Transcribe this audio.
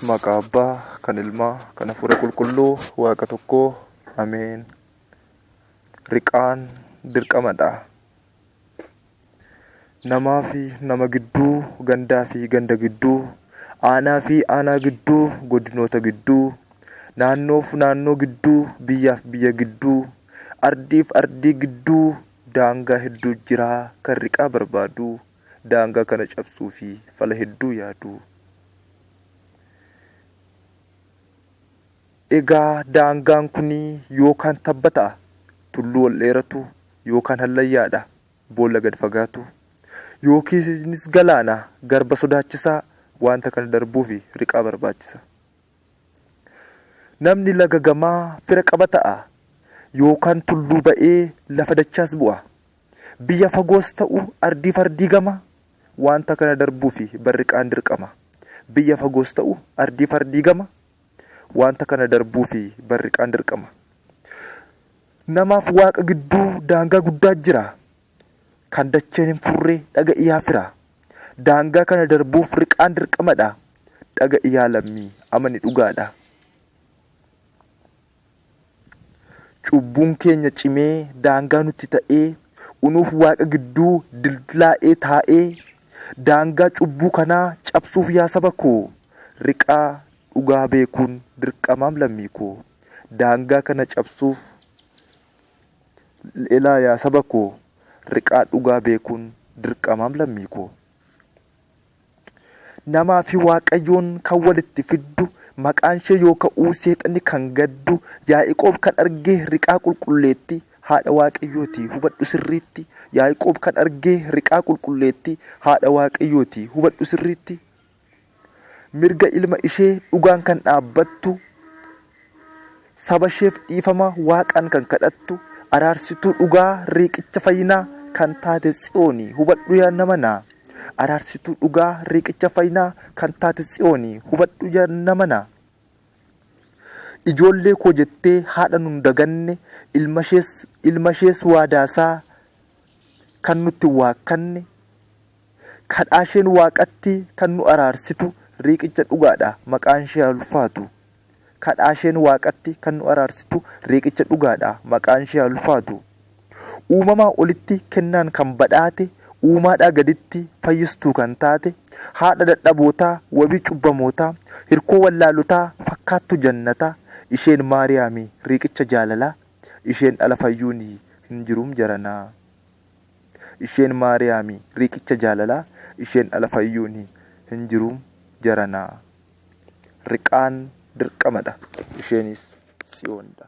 Maqaa Abbaa, kan Ilmaa, kan Hafuura Qulqulluu, Waaqa tokkoo. Ameen. Riqaan dirqamadha. Namaa fi nama gidduu, gandaa fi ganda gidduu, aanaa fi aanaa gidduu, godinoota gidduu, naannoof naannoo gidduu, biyyaaf biyya gidduu, ardiif ardii gidduu daangaa hedduu jiraa kan riqaa barbaadu, daangaa kana cabsuu fi fala hedduu yaadu. Egaa daangaan kunii yookaan tabba ta'a, tulluu ol dheeratu, yookaan hallayyaadha, boolla gad fagaatu, yookiinis galaana garba sodaachisaa, wanta kana darbuufi riqaa barbaachisa. Namni laga gamaa fira qaba ta'a, yookaan tulluu ba'ee lafa dachaas bu'a. Biyya fagoos ta'u ardii fardii gama, wanta kana darbuufi barriqaan dirqama. Biyya fagoos ta'u ardii fardii gama, wanta kana darbuufi barriqaan dirqama. Namaaf waaqa gidduu daangaa guddaa jira, kan dacheen hin furree dhaga'iyaa fira. Daangaa kana darbuuf riqaan dirqamadha, dhaga'iyaa lammii amani dhugaadha. Cubbuun keenya cimee daangaa nutti ta'ee, unuuf waaqa gidduu dildilaa'ee taa'ee, daangaa cubbuu kanaa cabsuuf yaa saba koo, riqaa dhugaa beekuun dirqamaam lammii koo. Daangaa kana cabsuuf ilaa yaa saba koo, riqaa dhugaa beekuun dirqamaam lammii koo. Namaa fi Waaqayyoon kan walitti fiddu, maqaan ishee yoo ka'uu seexanni kan gaddu, Yaaqoob kan argee riqaa qulqulleetti, haadha Waaqayyooti hubadhu sirriitti. Yaaqoob kan argee riqaa qulqulleetti, haadha Waaqayyooti hubadhu sirriitti. Mirga ilma ishee dhugaan kan dhaabbattu, saba isheef dhiifama waaqaan kan kadhattu, araarsituu dhugaa riqicha fayyinaa kan taate Tsiyooni hubadhu yaa namanaa. Araarsituu dhugaa riqicha fayyinaa kan taate Tsiyooni hubadhu yaa namanaa. Ijoollee koo jettee haadha nun daganne, ilma ishees waadaasaa kan nutti waakkanne, kadhaasheen waaqatti kan nu araarsitu, riqicha dhugaadha maqaan ishee ulfaatu. Kadhaasheen waaqatti kan nu araarsitu, riqicha dhugaadha maqaan ishee ulfaatu. Uumamaa olitti kennaan kan badhaate, uumaadhaa gaditti fayyistuu kan taate, haadha dadhabootaa, wabii cubbamootaa, hirkoo wallaalotaa, fakkaattu jannataa, isheen Maariyaamii riqicha jaalalaa, isheen dhala fayyuun hin jiruum jaranaa. Isheen Maariyaamii riqicha jaalalaa, isheen dhala fayyuun hin jiruum jaranaa. Riqaan dirqamadha, isheenis Tsiyoonidha.